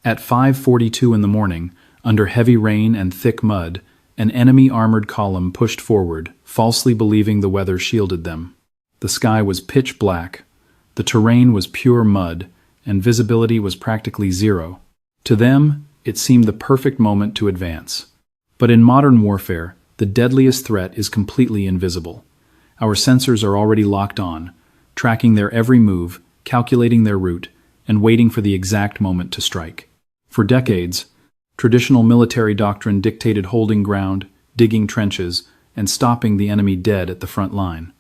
At 5:42 in the morning, under heavy rain and thick mud, an enemy armored column pushed forward, falsely believing the weather shielded them. The sky was pitch black, the terrain was pure mud, and visibility was practically zero. To them, it seemed the perfect moment to advance. But in modern warfare, the deadliest threat is completely invisible. Our sensors are already locked on, tracking their every move, calculating their route, and waiting for the exact moment to strike. For decades, traditional military doctrine dictated holding ground, digging trenches, and stopping the enemy dead at the front line.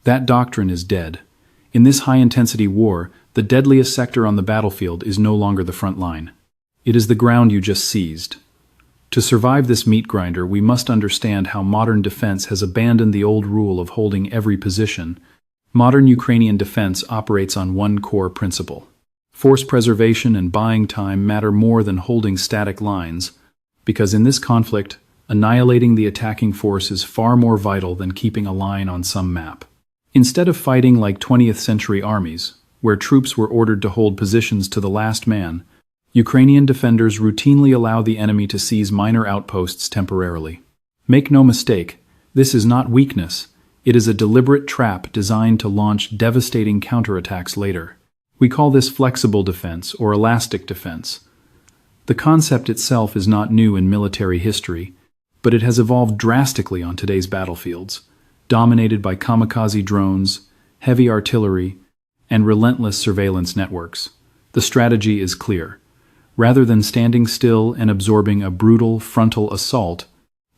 That doctrine is dead. In this high-intensity war, the deadliest sector on the battlefield is no longer the front line. It is the ground you just seized. To survive this meat grinder, we must understand how modern defense has abandoned the old rule of holding every position. Modern Ukrainian defense operates on one core principle. Force preservation and buying time matter more than holding static lines, because in this conflict, annihilating the attacking force is far more vital than keeping a line on some map. Instead of fighting like 20th century armies, where troops were ordered to hold positions to the last man, Ukrainian defenders routinely allow the enemy to seize minor outposts temporarily. Make no mistake, this is not weakness. It is a deliberate trap designed to launch devastating counterattacks later. We call this flexible defense or elastic defense. The concept itself is not new in military history, but it has evolved drastically on today's battlefields, dominated by kamikaze drones, heavy artillery, and relentless surveillance networks. The strategy is clear. Rather than standing still and absorbing a brutal frontal assault,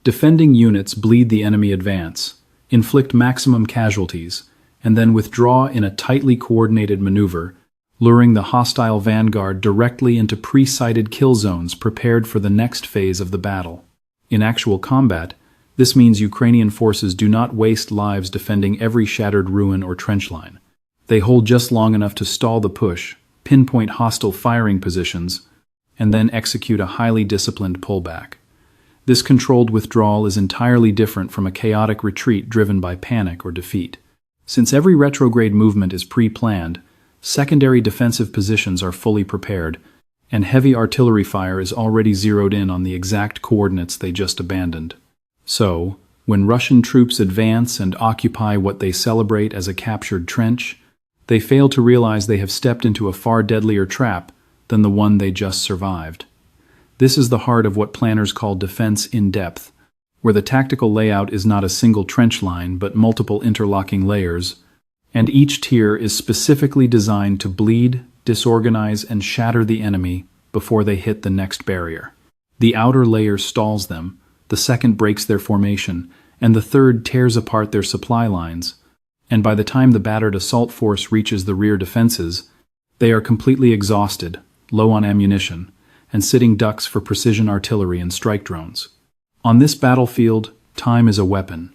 defending units bleed the enemy advance, inflict maximum casualties, and then withdraw in a tightly coordinated maneuver, luring the hostile vanguard directly into pre-sighted kill zones prepared for the next phase of the battle. In actual combat, this means Ukrainian forces do not waste lives defending every shattered ruin or trench line. They hold just long enough to stall the push, pinpoint hostile firing positions, and then execute a highly disciplined pullback. This controlled withdrawal is entirely different from a chaotic retreat driven by panic or defeat. Since every retrograde movement is pre-planned, secondary defensive positions are fully prepared, and heavy artillery fire is already zeroed in on the exact coordinates they just abandoned. So, when Russian troops advance and occupy what they celebrate as a captured trench, they fail to realize they have stepped into a far deadlier trap than the one they just survived. This is the heart of what planners call defense in depth, where the tactical layout is not a single trench line but multiple interlocking layers, and each tier is specifically designed to bleed, disorganize, and shatter the enemy before they hit the next barrier. The outer layer stalls them, the second breaks their formation, and the third tears apart their supply lines, and by the time the battered assault force reaches the rear defenses, they are completely exhausted, low on ammunition, and sitting ducks for precision artillery and strike drones. On this battlefield, time is a weapon.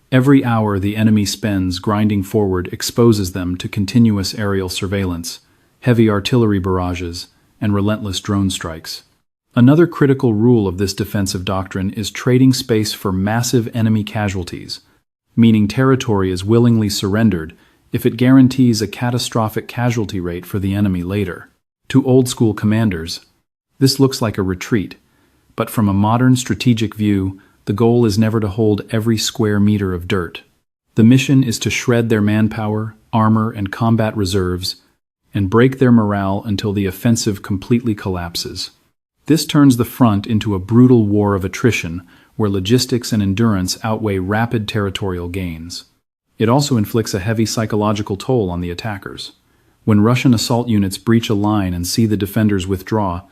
Every hour the enemy spends grinding forward exposes them to continuous aerial surveillance, heavy artillery barrages, and relentless drone strikes. Another critical rule of this defensive doctrine is trading space for massive enemy casualties, meaning territory is willingly surrendered if it guarantees a catastrophic casualty rate for the enemy later. To old-school commanders, this looks like a retreat, but from a modern strategic view, the goal is never to hold every square meter of dirt. The mission is to shred their manpower, armor, and combat reserves, and break their morale until the offensive completely collapses. This turns the front into a brutal war of attrition, where logistics and endurance outweigh rapid territorial gains. It also inflicts a heavy psychological toll on the attackers. When Russian assault units breach a line and see the defenders withdraw,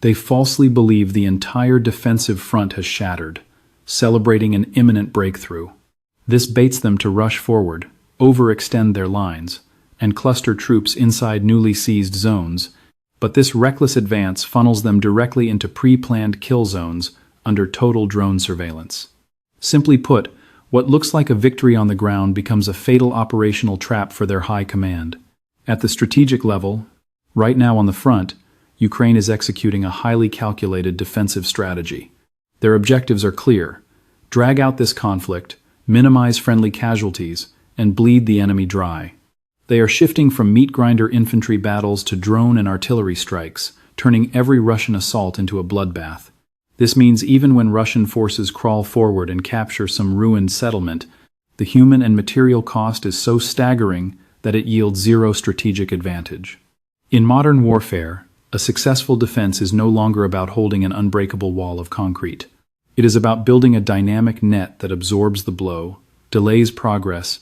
they falsely believe the entire defensive front has shattered, celebrating an imminent breakthrough. This baits them to rush forward, overextend their lines, and cluster troops inside newly seized zones, but this reckless advance funnels them directly into pre-planned kill zones under total drone surveillance. Simply put, what looks like a victory on the ground becomes a fatal operational trap for their high command. At the strategic level, right now on the front, Ukraine is executing a highly calculated defensive strategy. Their objectives are clear: drag out this conflict, minimize friendly casualties, and bleed the enemy dry. They are shifting from meat grinder infantry battles to drone and artillery strikes, turning every Russian assault into a bloodbath. This means even when Russian forces crawl forward and capture some ruined settlement, the human and material cost is so staggering that it yields zero strategic advantage. In modern warfare, a successful defense is no longer about holding an unbreakable wall of concrete. It is about building a dynamic net that absorbs the blow, delays progress,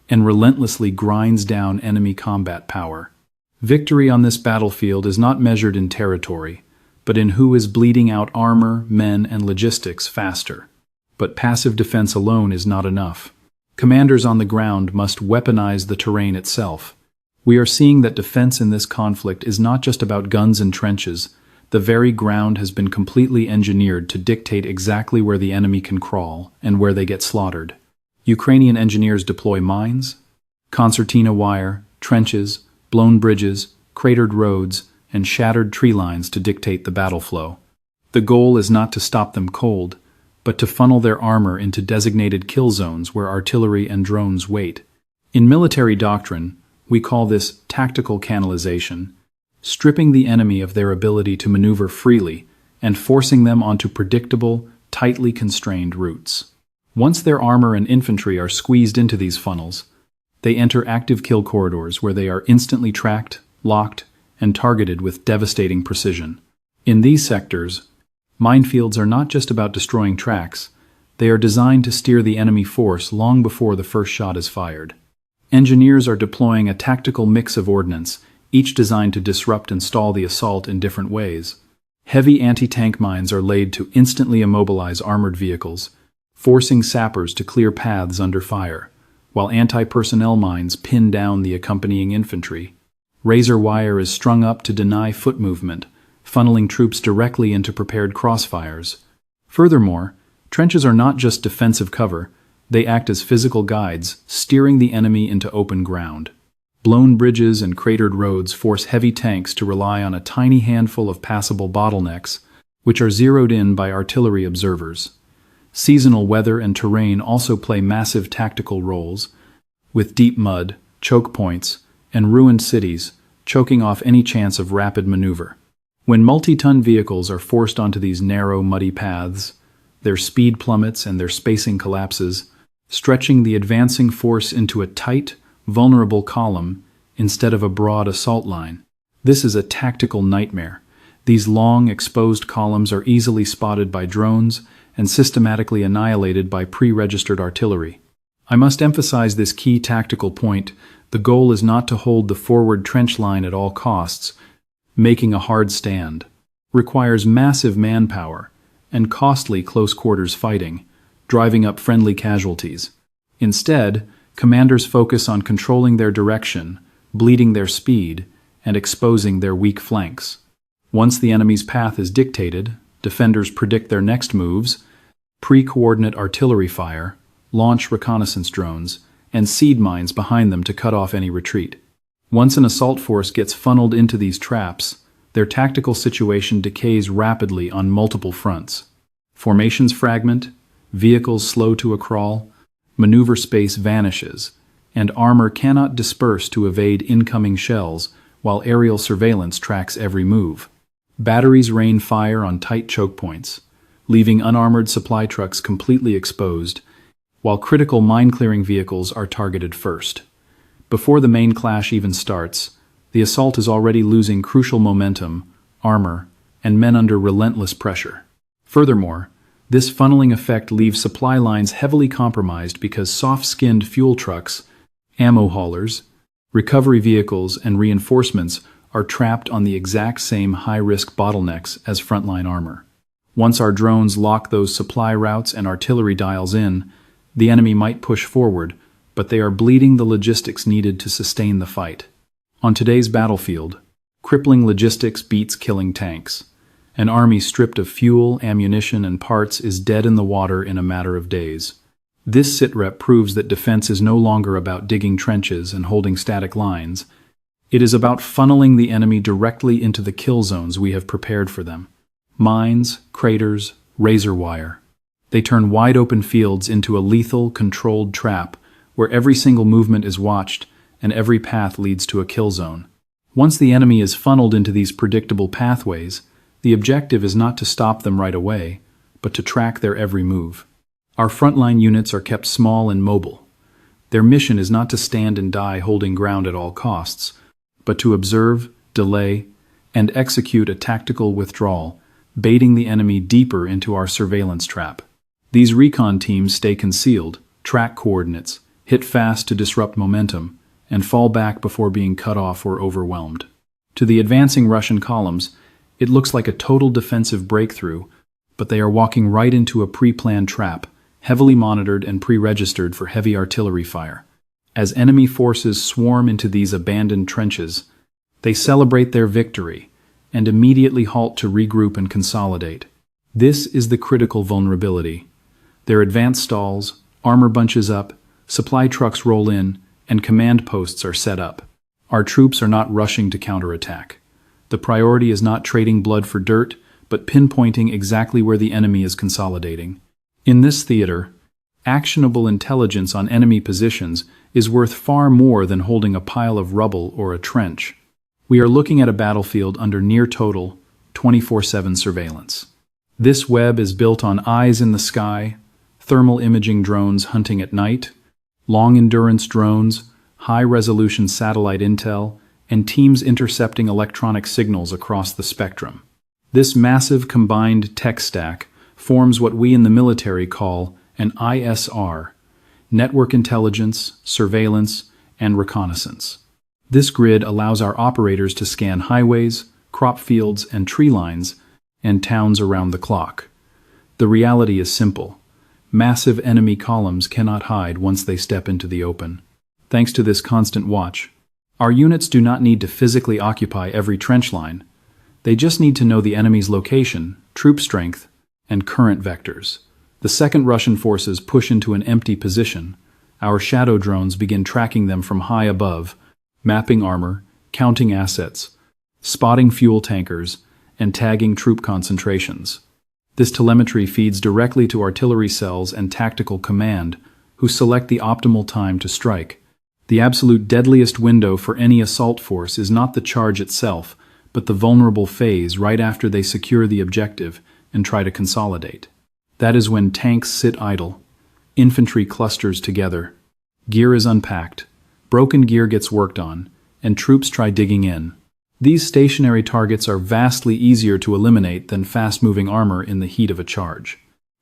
and relentlessly grinds down enemy combat power. Victory on this battlefield is not measured in territory, but in who is bleeding out armor, men, and logistics faster. But passive defense alone is not enough. Commanders on the ground must weaponize the terrain itself. We are seeing that defense in this conflict is not just about guns and trenches. The very ground has been completely engineered to dictate exactly where the enemy can crawl and where they get slaughtered. Ukrainian engineers deploy mines, concertina wire, trenches, blown bridges, cratered roads, and shattered tree lines to dictate the battle flow. The goal is not to stop them cold, but to funnel their armor into designated kill zones where artillery and drones wait. In military doctrine, we call this tactical canalization, stripping the enemy of their ability to maneuver freely and forcing them onto predictable, tightly constrained routes. Once their armor and infantry are squeezed into these funnels, they enter active kill corridors where they are instantly tracked, locked, and targeted with devastating precision. In these sectors, minefields are not just about destroying tracks, they are designed to steer the enemy force long before the first shot is fired. Engineers are deploying a tactical mix of ordnance, each designed to disrupt and stall the assault in different ways. Heavy anti-tank mines are laid to instantly immobilize armored vehicles, forcing sappers to clear paths under fire, while anti-personnel mines pin down the accompanying infantry. Razor wire is strung up to deny foot movement, funneling troops directly into prepared crossfires. Furthermore, trenches are not just defensive cover, they act as physical guides, steering the enemy into open ground. Blown bridges and cratered roads force heavy tanks to rely on a tiny handful of passable bottlenecks, which are zeroed in by artillery observers. Seasonal weather and terrain also play massive tactical roles, with deep mud, choke points, and ruined cities choking off any chance of rapid maneuver. When multi-ton vehicles are forced onto these narrow, muddy paths, their speed plummets and their spacing collapses, stretching the advancing force into a tight, vulnerable column instead of a broad assault line. This is a tactical nightmare. These long, exposed columns are easily spotted by drones and systematically annihilated by pre-registered artillery. I must emphasize this key tactical point. The goal is not to hold the forward trench line at all costs. Making a hard stand requires massive manpower and costly close-quarters fighting, driving up friendly casualties. Instead, commanders focus on controlling their direction, bleeding their speed, and exposing their weak flanks. Once the enemy's path is dictated, defenders predict their next moves, pre-coordinate artillery fire, launch reconnaissance drones, and seed mines behind them to cut off any retreat. Once an assault force gets funneled into these traps, their tactical situation decays rapidly on multiple fronts. Formations fragment, vehicles slow to a crawl, maneuver space vanishes, and armor cannot disperse to evade incoming shells while aerial surveillance tracks every move. Batteries rain fire on tight choke points, leaving unarmored supply trucks completely exposed, while critical mine-clearing vehicles are targeted first. Before the main clash even starts, the assault is already losing crucial momentum, armor, and men under relentless pressure. Furthermore, this funneling effect leaves supply lines heavily compromised because soft-skinned fuel trucks, ammo haulers, recovery vehicles, and reinforcements are trapped on the exact same high-risk bottlenecks as frontline armor. Once our drones lock those supply routes and artillery dials in, the enemy might push forward, but they are bleeding the logistics needed to sustain the fight. On today's battlefield, crippling logistics beats killing tanks. An army stripped of fuel, ammunition, and parts is dead in the water in a matter of days. This sitrep proves that defense is no longer about digging trenches and holding static lines. It is about funneling the enemy directly into the kill zones we have prepared for them. Mines, craters, razor wire. They turn wide-open fields into a lethal, controlled trap where every single movement is watched and every path leads to a kill zone. Once the enemy is funneled into these predictable pathways, the objective is not to stop them right away, but to track their every move. Our frontline units are kept small and mobile. Their mission is not to stand and die holding ground at all costs, but to observe, delay, and execute a tactical withdrawal, baiting the enemy deeper into our surveillance trap. These recon teams stay concealed, track coordinates, hit fast to disrupt momentum, and fall back before being cut off or overwhelmed. To the advancing Russian columns, it looks like a total defensive breakthrough, but they are walking right into a pre-planned trap, heavily monitored and pre-registered for heavy artillery fire. As enemy forces swarm into these abandoned trenches, they celebrate their victory and immediately halt to regroup and consolidate. This is the critical vulnerability. Their advance stalls, armor bunches up, supply trucks roll in, and command posts are set up. Our troops are not rushing to counterattack. The priority is not trading blood for dirt, but pinpointing exactly where the enemy is consolidating. In this theater, actionable intelligence on enemy positions is worth far more than holding a pile of rubble or a trench. We are looking at a battlefield under near-total, 24/7 surveillance. This web is built on eyes in the sky, thermal imaging drones hunting at night, long-endurance drones, high-resolution satellite intel, and teams intercepting electronic signals across the spectrum. This massive combined tech stack forms what we in the military call an ISR, network intelligence, surveillance, and reconnaissance. This grid allows our operators to scan highways, crop fields, and tree lines, and towns around the clock. The reality is simple. Massive enemy columns cannot hide once they step into the open. Thanks to this constant watch, our units do not need to physically occupy every trench line. They just need to know the enemy's location, troop strength, and current vectors. The second Russian forces push into an empty position, our shadow drones begin tracking them from high above, mapping armor, counting assets, spotting fuel tankers, and tagging troop concentrations. This telemetry feeds directly to artillery cells and tactical command, who select the optimal time to strike. The absolute deadliest window for any assault force is not the charge itself, but the vulnerable phase right after they secure the objective and try to consolidate. That is when tanks sit idle, infantry clusters together, gear is unpacked, broken gear gets worked on, and troops try digging in. These stationary targets are vastly easier to eliminate than fast-moving armor in the heat of a charge,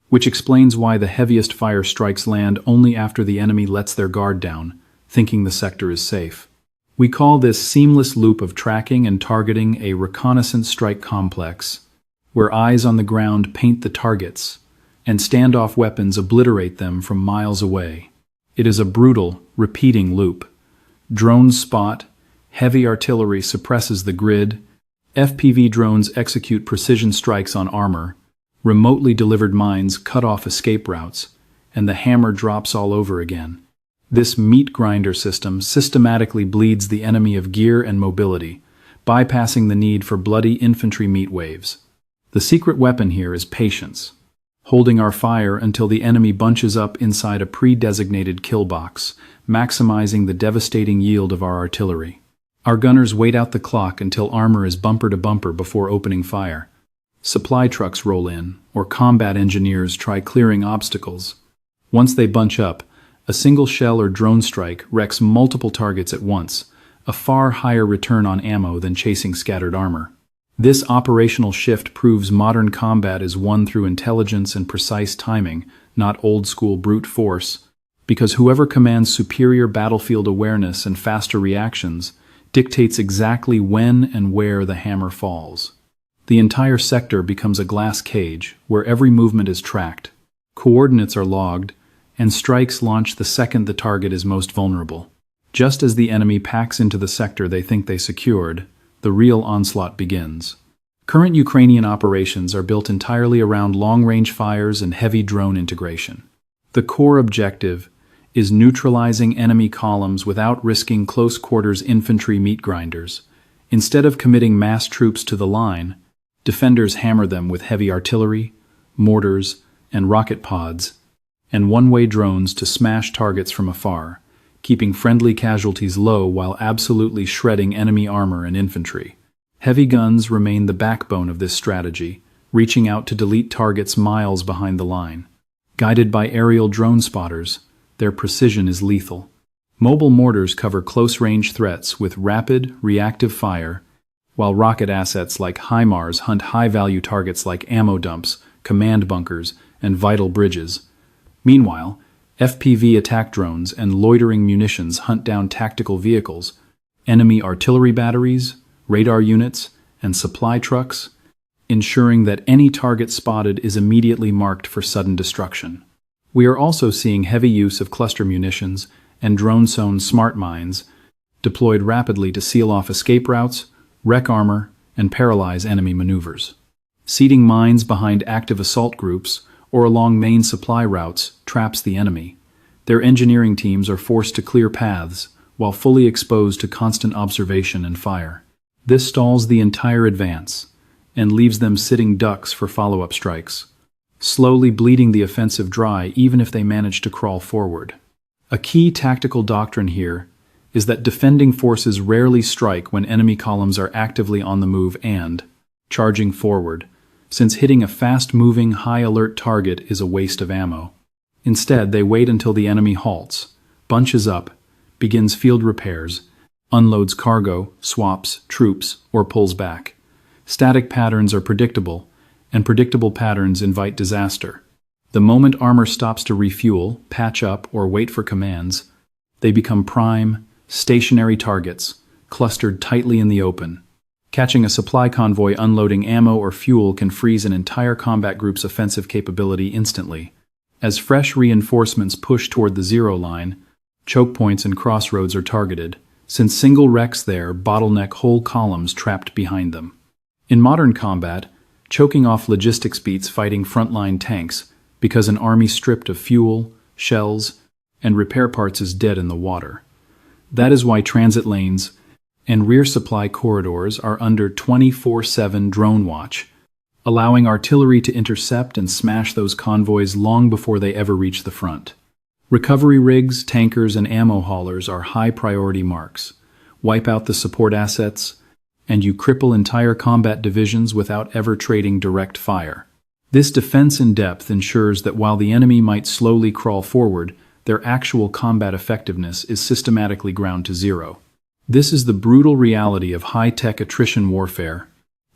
which explains why the heaviest fire strikes land only after the enemy lets their guard down, thinking the sector is safe. We call this seamless loop of tracking and targeting a reconnaissance strike complex, where eyes on the ground paint the targets, and standoff weapons obliterate them from miles away. It is a brutal, repeating loop. Drones spot, heavy artillery suppresses the grid, FPV drones execute precision strikes on armor, remotely delivered mines cut off escape routes, and the hammer drops all over again. This meat grinder system systematically bleeds the enemy of gear and mobility, bypassing the need for bloody infantry meat waves. The secret weapon here is patience, holding our fire until the enemy bunches up inside a pre-designated kill box, maximizing the devastating yield of our artillery. Our gunners wait out the clock until armor is bumper to bumper before opening fire. Supply trucks roll in, or combat engineers try clearing obstacles. Once they bunch up, a single shell or drone strike wrecks multiple targets at once, a far higher return on ammo than chasing scattered armor. This operational shift proves modern combat is won through intelligence and precise timing, not old-school brute force, because whoever commands superior battlefield awareness and faster reactions dictates exactly when and where the hammer falls. The entire sector becomes a glass cage where every movement is tracked, coordinates are logged, and strikes launch the second the target is most vulnerable. Just as the enemy packs into the sector they think they secured, the real onslaught begins. Current Ukrainian operations are built entirely around long-range fires and heavy drone integration. The core objective is neutralizing enemy columns without risking close-quarters infantry meat grinders. Instead of committing mass troops to the line, defenders hammer them with heavy artillery, mortars, and rocket pods, and one-way drones to smash targets from afar, keeping friendly casualties low while absolutely shredding enemy armor and infantry. Heavy guns remain the backbone of this strategy, reaching out to delete targets miles behind the line. Guided by aerial drone spotters, their precision is lethal. Mobile mortars cover close-range threats with rapid, reactive fire, while rocket assets like HIMARS hunt high-value targets like ammo dumps, command bunkers, and vital bridges. Meanwhile, FPV attack drones and loitering munitions hunt down tactical vehicles, enemy artillery batteries, radar units, and supply trucks, ensuring that any target spotted is immediately marked for sudden destruction. We are also seeing heavy use of cluster munitions and drone-sewn smart mines deployed rapidly to seal off escape routes, wreck armor, and paralyze enemy maneuvers. Seeding mines behind active assault groups or along main supply routes traps the enemy. Their engineering teams are forced to clear paths while fully exposed to constant observation and fire. This stalls the entire advance and leaves them sitting ducks for follow-up strikes, slowly bleeding the offensive dry even if they manage to crawl forward. A key tactical doctrine here is that defending forces rarely strike when enemy columns are actively on the move and charging forward, since hitting a fast-moving, high-alert target is a waste of ammo. Instead, they wait until the enemy halts, bunches up, begins field repairs, unloads cargo, swaps, troops, or pulls back. Static patterns are predictable, and predictable patterns invite disaster. The moment armor stops to refuel, patch up, or wait for commands, they become prime, stationary targets, clustered tightly in the open. Catching a supply convoy unloading ammo or fuel can freeze an entire combat group's offensive capability instantly. As fresh reinforcements push toward the zero line, choke points and crossroads are targeted, since single wrecks there bottleneck whole columns trapped behind them. In modern combat, choking off logistics beats fighting frontline tanks because an army stripped of fuel, shells, and repair parts is dead in the water. That is why transit lanes and rear supply corridors are under 24/7 drone watch, allowing artillery to intercept and smash those convoys long before they ever reach the front. Recovery rigs, tankers, and ammo haulers are high-priority marks. Wipe out the support assets, and you cripple entire combat divisions without ever trading direct fire. This defense in depth ensures that while the enemy might slowly crawl forward, their actual combat effectiveness is systematically ground to zero. This is the brutal reality of high-tech attrition warfare,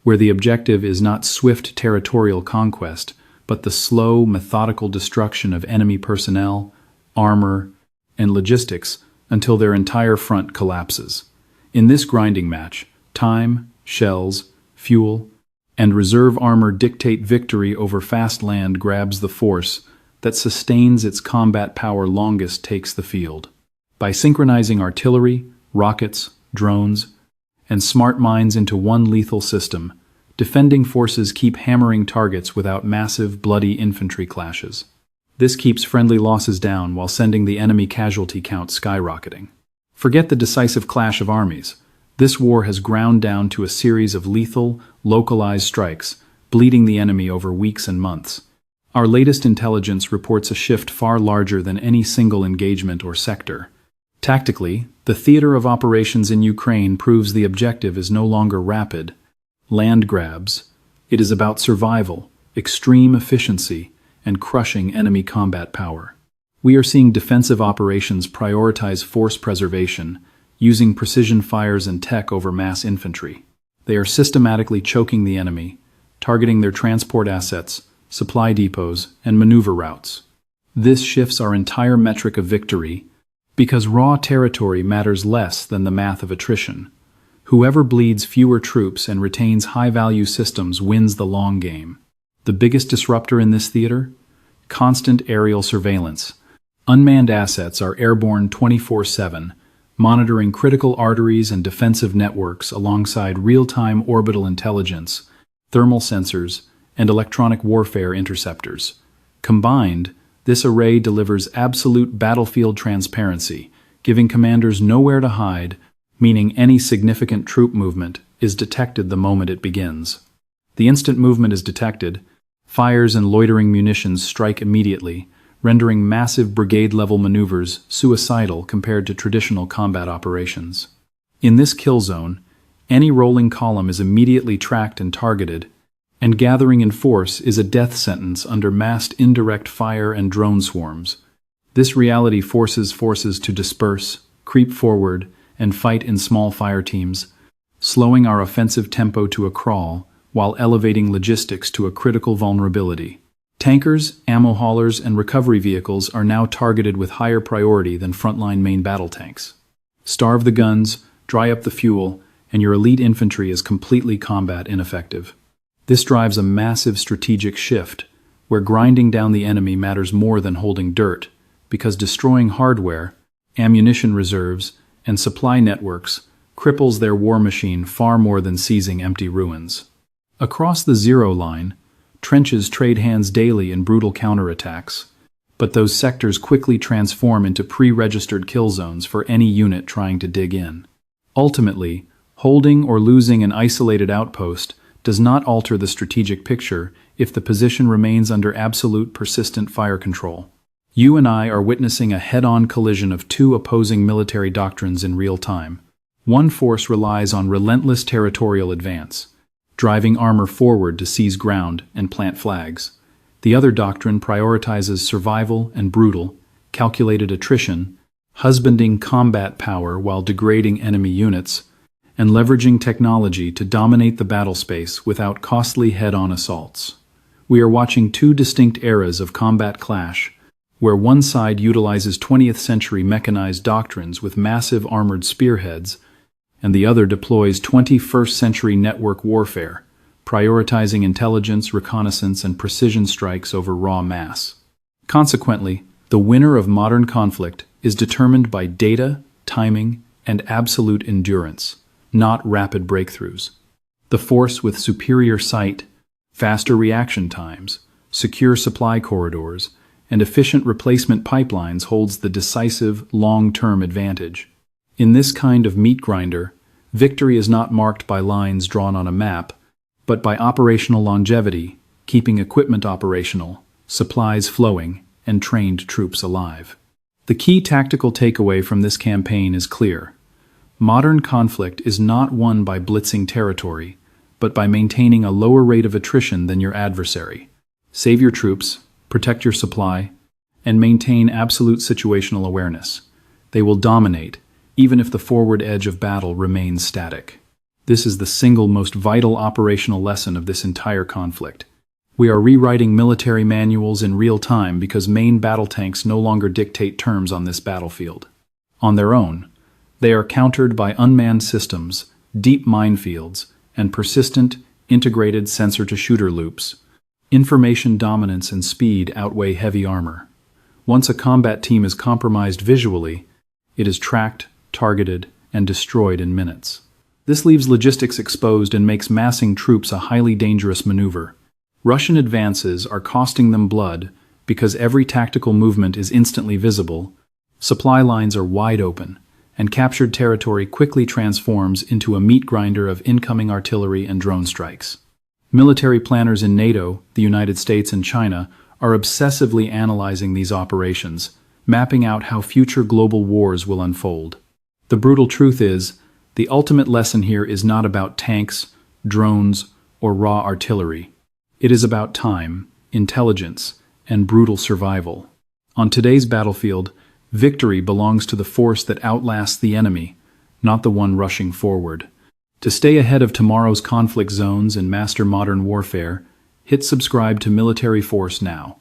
where the objective is not swift territorial conquest, but the slow, methodical destruction of enemy personnel, armor, and logistics until their entire front collapses. In this grinding match, time, shells, fuel, and reserve armor dictate victory over fast land grabs the force that sustains its combat power longest takes the field. By synchronizing artillery, rockets, drones, and smart mines into one lethal system, defending forces keep hammering targets without massive, bloody infantry clashes. This keeps friendly losses down while sending the enemy casualty count skyrocketing. Forget the decisive clash of armies. This war has ground down to a series of lethal, localized strikes, bleeding the enemy over weeks and months. Our latest intelligence reports a shift far larger than any single engagement or sector. Tactically, the theater of operations in Ukraine proves the objective is no longer rapid land grabs. It is about survival, extreme efficiency, and crushing enemy combat power. We are seeing defensive operations prioritize force preservation, using precision fires and tech over mass infantry. They are systematically choking the enemy, targeting their transport assets, supply depots, and maneuver routes. This shifts our entire metric of victory because raw territory matters less than the math of attrition. Whoever bleeds fewer troops and retains high-value systems wins the long game. The biggest disruptor in this theater? Constant aerial surveillance. Unmanned assets are airborne 24/7, monitoring critical arteries and defensive networks alongside real-time orbital intelligence, thermal sensors, and electronic warfare interceptors. Combined, this array delivers absolute battlefield transparency, giving commanders nowhere to hide, meaning any significant troop movement is detected the moment it begins. The instant movement is detected, fires and loitering munitions strike immediately, rendering massive brigade-level maneuvers suicidal compared to traditional combat operations. In this kill zone, any rolling column is immediately tracked and targeted, and gathering in force is a death sentence under massed indirect fire and drone swarms. This reality forces forces to disperse, creep forward, and fight in small fire teams, slowing our offensive tempo to a crawl while elevating logistics to a critical vulnerability. Tankers, ammo haulers, and recovery vehicles are now targeted with higher priority than frontline main battle tanks. Starve the guns, dry up the fuel, and your elite infantry is completely combat ineffective. This drives a massive strategic shift, where grinding down the enemy matters more than holding dirt, because destroying hardware, ammunition reserves, and supply networks cripples their war machine far more than seizing empty ruins. Across the zero line, trenches trade hands daily in brutal counterattacks, but those sectors quickly transform into pre-registered kill zones for any unit trying to dig in. Ultimately, holding or losing an isolated outpost does not alter the strategic picture if the position remains under absolute persistent fire control. You and I are witnessing a head-on collision of two opposing military doctrines in real time. One force relies on relentless territorial advance, driving armor forward to seize ground and plant flags. The other doctrine prioritizes survival and brutal, calculated attrition, husbanding combat power while degrading enemy units, and leveraging technology to dominate the battle space without costly head-on assaults. We are watching two distinct eras of combat clash, where one side utilizes 20th century mechanized doctrines with massive armored spearheads, and the other deploys 21st century network warfare, prioritizing intelligence, reconnaissance, and precision strikes over raw mass. Consequently, the winner of modern conflict is determined by data, timing, and absolute endurance, not rapid breakthroughs. The force with superior sight, faster reaction times, secure supply corridors, and efficient replacement pipelines holds the decisive, long-term advantage. In this kind of meat grinder, victory is not marked by lines drawn on a map, but by operational longevity, keeping equipment operational, supplies flowing, and trained troops alive. The key tactical takeaway from this campaign is clear. Modern conflict is not won by blitzing territory, but by maintaining a lower rate of attrition than your adversary. Save your troops, protect your supply, and maintain absolute situational awareness. They will dominate, even if the forward edge of battle remains static. This is the single most vital operational lesson of this entire conflict. We are rewriting military manuals in real time because main battle tanks no longer dictate terms on this battlefield. On their own, they are countered by unmanned systems, deep minefields, and persistent, integrated sensor-to-shooter loops. Information dominance and speed outweigh heavy armor. Once a combat team is compromised visually, it is tracked, targeted, and destroyed in minutes. This leaves logistics exposed and makes massing troops a highly dangerous maneuver. Russian advances are costing them blood because every tactical movement is instantly visible, supply lines are wide open, and captured territory quickly transforms into a meat grinder of incoming artillery and drone strikes. Military planners in NATO, the United States, and China are obsessively analyzing these operations, mapping out how future global wars will unfold. The brutal truth is, the ultimate lesson here is not about tanks, drones, or raw artillery. It is about time, intelligence, and brutal survival. On today's battlefield, victory belongs to the force that outlasts the enemy, not the one rushing forward. To stay ahead of tomorrow's conflict zones and master modern warfare, hit subscribe to Military Force now.